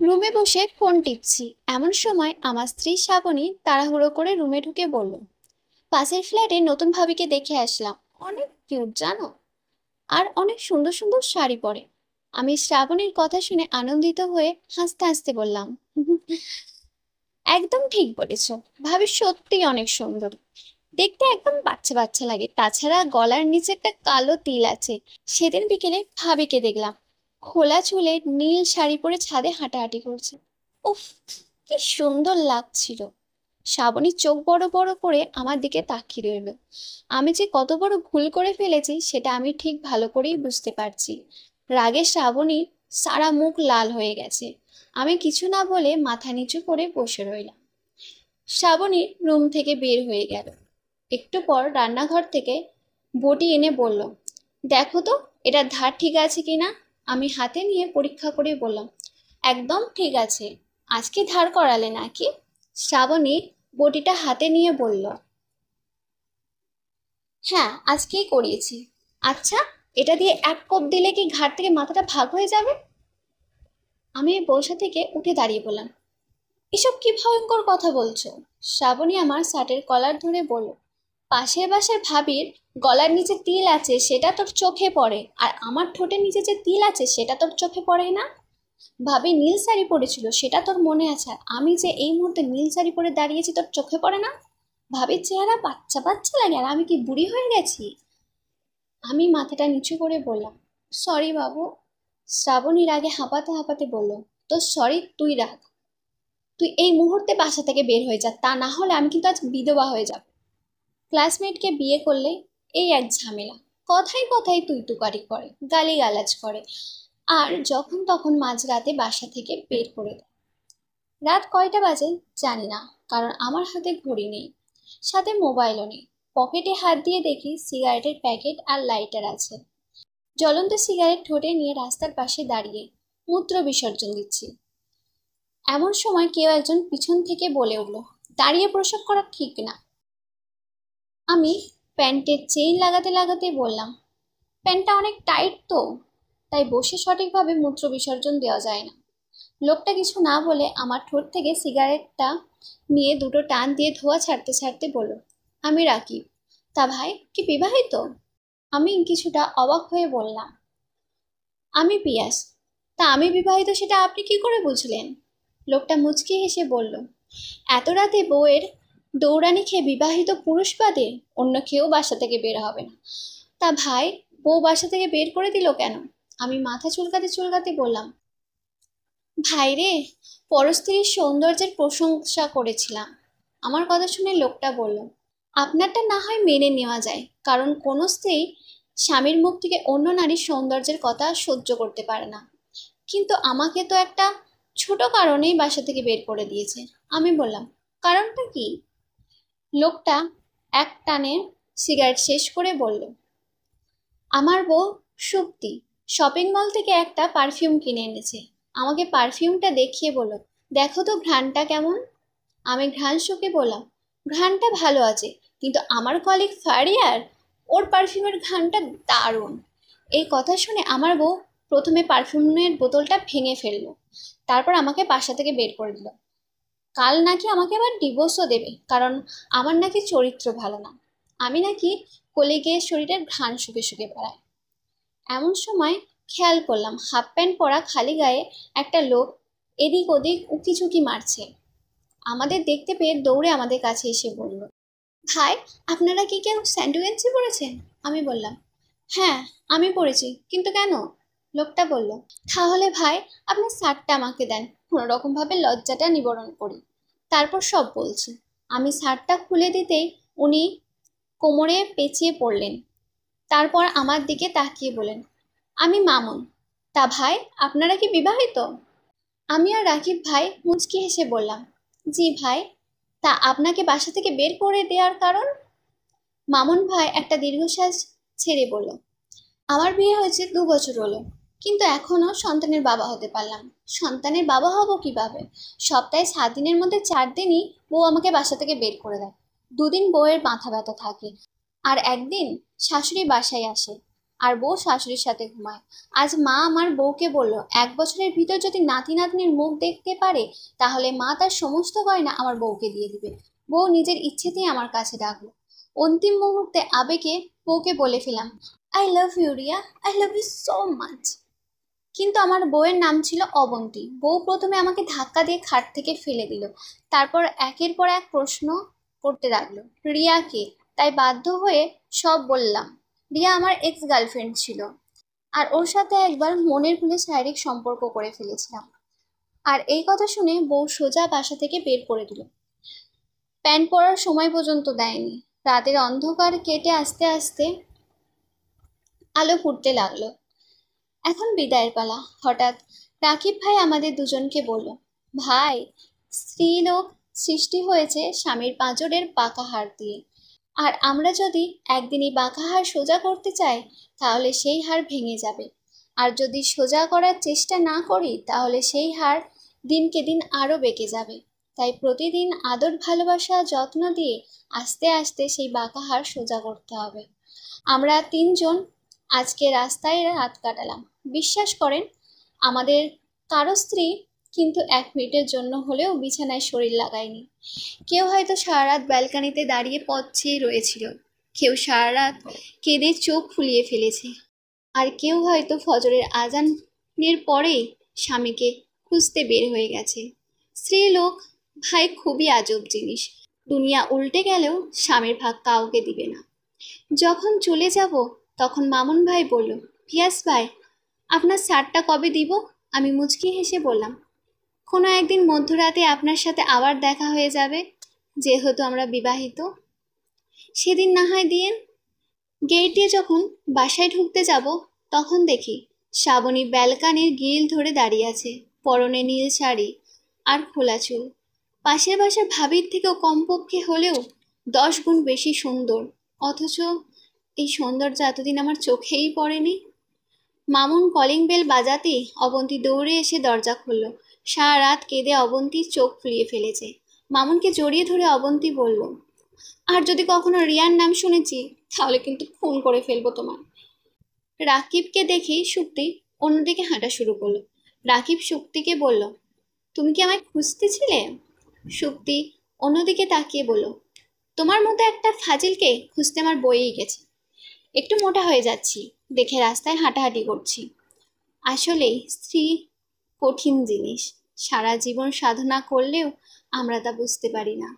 রুমে বসে ফোন টিপছি, এমন সময় আমার স্ত্রী শ্রাবণী তাড়াহুড়ো করে রুমে ঢুকে বলল, পাশের ফ্ল্যাটে নতুন ভাবিকে দেখে আসলাম। অনেক কিউট জানো, আর অনেক সুন্দর সুন্দর শাড়ি পরে। আমি শ্রাবণীর কথা শুনে আনন্দিত হয়ে হাসতে হাসতে বললাম, একদম ঠিক বলেছো, ভাবি সত্যি অনেক সুন্দর। দেখতে একদম বাচ্চা বাচ্চা লাগে, তাছাড়া গলার নিচে একটা কালো তিল আছে। সেদিন বিকেলে ভাবিকে দেখলাম খোলা চুলে নীল শাড়ি পরে ছাদে হাঁটাহাঁটি করছে। উফ, কি সুন্দর লাগছিল। শ্রাবণী চোখ বড় বড় করে আমার দিকে তাকিয়ে রইল। আমি যে কত বড় ভুল করে ফেলেছি সেটা আমি ঠিক ভালো করেই বুঝতে পারছি। রাগে শ্রাবণী সারা মুখ লাল হয়ে গেছে। আমি কিছু না বলে মাথা নিচু করে বসে রইলাম। শ্রাবণী রুম থেকে বের হয়ে গেল। একটু পর রান্নাঘর থেকে বটি এনে বলল, দেখো তো এটার ধার ঠিক আছে কিনা। আমি হাতে নিয়ে পরীক্ষা করে বললাম, একদম ঠিক আছে। আজকে ধার করালে নাকি? শ্রাবণী বটিটা হাতে নিয়ে বলল, হ্যাঁ আজকেই করিয়েছি। আচ্ছা, এটা দিয়ে এক কোপ দিলে কি ঘাট থেকে মাথাটা ভাগ হয়ে যাবে? আমি বসা থেকে উঠে দাঁড়িয়ে বললাম, এসব কি ভয়ঙ্কর কথা বলছো? শ্রাবণী আমার শার্টের কলার ধরে বলল, পাশের বাসার ভাবির গলার নিচে তিল আছে সেটা তোর চোখে পড়ে, আর আমার ঠোঁটের নিচে যে তিল আছে সেটা তোর চোখে পড়ে না? ভাবি নীল শাড়ি পরেছিল সেটা তোর মনে আছে, আর আমি যে এই মুহূর্তে নীল শাড়ি পরে দাঁড়িয়েছি তোর চোখে পড়ে না? ভাবির চেহারা বাচ্চা বাচ্চা লাগে, আর আমি কি বুড়ি হয়ে গেছি? আমি মাথাটা নিচু করে বললাম, সরি বাবু। শ্রাবণীর আগে হাঁপাতে হাঁপাতে বলল, তো সরি তুই রাখ। তুই এই মুহূর্তে বাসা থেকে বের হয়ে যা, তা না হলে আমি কিন্তু আজ বিধবা হয়ে যাব। ক্লাসমেটকে বিয়ে করলে এই এক ঝামেলা। কথায় কথায় তুই তুকারি করে, গালিগালাজ করে, আর যখন তখন মাঝরাতে বাসা থেকে বের করে দেয়। রাত কয়টা বাজে জানি না, কারণ আমার হাতে ঘড়ি নেই, সাথে মোবাইলও নেই। পকেটে হাত দিয়ে দেখি সিগারেটের প্যাকেট আর লাইটার আছে। জ্বলন্ত সিগারেট ঠোঁটে নিয়ে রাস্তার পাশে দাঁড়িয়ে মূত্র বিসর্জন দিচ্ছি। এমন সময় কেউ একজন পিছন থেকে বলে উঠল, দাঁড়িয়ে প্রসাব করা ঠিক না। আমি প্যান্টের চেইন লাগাতে লাগাতে বললাম, প্যান্টটা অনেক টাইট তো, তাই বসে সঠিকভাবে মূত্র বিসর্জন দেওয়া যায় না। লোকটা কিছু না বলে আমার ঠোঁট থেকে সিগারেটটা নিয়ে দুটো টান দিয়ে ধোঁয়া ছাড়তে ছাড়তে বলল, আমি রাকিব। তা ভাই কি বিবাহিত? আমি কিছুটা অবাক হয়ে বললাম, আমি পিয়াস। তা আমি বিবাহিত সেটা আপনি কি করে বুঝলেন? লোকটা মুচকি হেসে বলল, এত রাতে বউয়ের দৌড়ানি খেয়ে বিবাহিত পুরুষ বাদে অন্য কেউ বাসা থেকে বের হবে না। তা ভাই, বউ বাসা থেকে বের করে দিল কেন? আমি মাথা চুলকাতে চুলকাতে বললাম, ভাইরে, পরস্ত্রীর সৌন্দর্যের প্রশংসা করেছিলাম। আমার কথা শুনে লোকটা বলল, আপনারটা না হয় মেনে নেওয়া যায়, কারণ কোনো স্ত্রী স্বামীর মুখ থেকে অন্য নারীর সৌন্দর্যের কথা সহ্য করতে পারে না, কিন্তু আমাকে তো একটা ছোট কারণেই বাসা থেকে বের করে দিয়েছে। আমি বললাম, কারণটা কি? লোকটা এক টানে সিগারেট শেষ করে বলল, আমার বউ সুপ্তি শপিং মল থেকে একটা পারফিউম কিনে এনেছে। আমাকে পারফিউমটা দেখিয়ে বলল, দেখো তো ঘ্রাণটা কেমন। আমি ঘ্রাণ শুকে বললাম, ঘ্রাণটা ভালো আছে, কিন্তু আমার কলিগ ফারিয়ার, ওর পারফিউমের ঘ্রাণটা দারুণ। এই কথা শুনে আমার বউ প্রথমে পারফিউমের বোতলটা ভেঙে ফেললো, তারপর আমাকে বাসা থেকে বের করে দিল। কাল নাকি আমাকে আবার ডিভোর্সও দেবে, কারণ আমার নাকি চরিত্র ভালো না। আমি নাকি কলিগের শরীরের ঘ্রাণ শুকে শুকে বেড়াই। এমন সময় খেয়াল করলাম হাফ প্যান্ট পরা খালি গায়ে একটা লোক এদিক ওদিক উকিঝুঁকি মারছে। আমাদের দেখতে পেয়ে দৌড়ে আমাদের কাছে এসে বলল, ভাই, আপনারা কি কেউ স্যান্ডো পরেছেন? আমি বললাম, হ্যাঁ আমি পরেছি, কিন্তু কেন? লোকটা বলল, তাহলে ভাই আপনার শার্টটা আমাকে দেন, কোনো রকম ভাবে লজ্জাটা নিবারণ করি, তারপর সব বলছি। আমি শার্টটা খুলে দিতেই উনি কোমরে পেঁচিয়ে পড়লেন। তারপর আমার দিকে তাকিয়ে বলেন, আমি মামুন। তা ভাই, আপনারা কি বিবাহিত? আমি আর রাকিব ভাই মুচকি হেসে বললাম, জি ভাই। তা আপনাকে বাসা থেকে বের করে দেওয়ার কারণ? মামুন ভাই একটা দীর্ঘশ্বাস ছেড়ে বলল, আমার বিয়ে হয়েছে 2 বছর হলো, কিন্তু এখনো সন্তানের বাবা হতে পারলাম। সন্তানের বাবা হব কিভাবে? সপ্তাহে 7 দিনের মধ্যে 4 দিনই বউ আমাকে বাসা থেকে বের করে দেয়। 2 দিন বউয়ের মাথা ব্যথা থাকে, আর একদিন শাশুড়ি বাসায় আসে। আর বউ শাশুড়ির সাথে ঘুমায়। আজ মা আমার বউকে বলল 1 বছরের ভিতর যদি নাতি নাতনির মুখ দেখতে পারে তাহলে মা তার সমস্ত গয়না আমার বউকে দিয়ে দিবে। বউ নিজের ইচ্ছেতেই আমার কাছে ডাকলো। অন্তিম মুহূর্তে আবেগে বউকে বলে ফেলাম, I love you Riya, I love you so much. কিন্তু আমার বউয়ের নাম ছিল অবন্তী। বউ প্রথমে আমাকে ধাক্কা দিয়ে খাট থেকে ফেলে দিল, তারপর একের পর এক প্রশ্ন করতে লাগলো, রিয়া কে? তাই বাধ্য হয়ে সব বললাম। রিয়া আমার এক্স গার্লফ্রেন্ড ছিল, আর ওর সাথে একবার মনের ভুলে শারীরিক সম্পর্ক করে ফেলেছিলাম। আর এই কথা শুনে বউ সোজা বাসা থেকে বের করে দিল। প্যান্ট পরার সময় পর্যন্ত দেয়নি। রাতের অন্ধকার কেটে আস্তে আস্তে আলো ফুটতে লাগলো। এখন বিদায়ের পালা। হঠাৎ রাকিব ভাই আমাদের দুজনকে বলল, ভাই, স্ত্রীলোক সৃষ্টি হয়েছে স্বামীর পাঁজরের বাঁকা হাড় দিয়ে। আর আমরা যদি একদিন এই বাঁকা হাড় সোজা করতে চাই তাহলে সেই হাড় ভেঙে যাবে। আর যদি সোজা করার চেষ্টা না করি তাহলে সেই হাড় দিনকে দিন আরও বেঁকে যাবে। তাই প্রতিদিন আদর, ভালোবাসা, যত্ন দিয়ে আস্তে আস্তে সেই বাঁকা হাড় সোজা করতে হবে। আমরা 3জন আজকে রাস্তায় রাত কাটালাম। বিশ্বাস করেন, আমাদের কারো স্ত্রী কিন্তু 1 মিনিটের জন্য হলেও বিছানায় শরীর লাগায়নি। কেউ হয়তো সারা রাত ব্যালকানিতে দাঁড়িয়ে পথ চেয়ে রয়েছিল, কেউ সারা রাত কেঁদে চোখ ফুলিয়ে ফেলেছে, আর কেউ হয়তো ফজরের আজানের পরেই স্বামীকে খুঁজতে বের হয়ে গেছে। স্ত্রীলোক ভাই খুবই আজব জিনিস। দুনিয়া উল্টে গেলেও স্বামীর ভাগ কাউকে দিবে না। যখন চলে যাব তখন মামুন ভাই বলল, পিয়াস ভাই, আপনার ছাড়টা কবে দিব? আমি মুচকি হেসে বললাম, কোনো একদিন মধ্যরাতে আপনার সাথে আবার দেখা হয়ে যাবে, যেহেতু আমরা বিবাহিত। সেদিন না হয় দিয়েন। গেট দিয়ে যখন বাসায় ঢুকতে যাব তখন দেখি শ্রাবণী ব্যালকানির গ্রিল ধরে দাঁড়িয়ে আছে, পরনে নীল শাড়ি আর খোলা চুল। পাশের বাসার ভাবির থেকেও কমপক্ষে হলেও 10 গুণ বেশি সুন্দর, অথচ এই সৌন্দর্য এতদিন আমার চোখেই পড়েনি। মামুন কলিং বেল বাজাতেই অবন্তী দৌড়ে এসে দরজা খুলল। সারা রাত কেঁদে অবন্তী চোখ ফুলিয়ে ফেলেছে। মামুনকে জড়িয়ে ধরে অবন্তী বলল, আর যদি কখনো রিয়ার নাম শুনেছি তাহলে কিন্তু খুন করে ফেলবো তোমার। রাকিবকে দেখেই শুক্তি অন্যদিকে হাঁটা শুরু করলো। রাকিব শুক্তিকে বলল, তুমি কি আমায় খুঁজতেছিলে? শুক্তি অন্যদিকে তাকিয়ে বলল, তোমার মতো একটা ফাজিলকে খুঁজতে আমার বইয়েই গেছে। একটু মোটা হয়ে যাচ্ছি দেখে রাস্তায় হাঁটাহাঁটি করছি। আসলেই স্ত্রী কঠিন জিনিস, সারা জীবন সাধনা করলেও আমরা তা বুঝতে পারি না।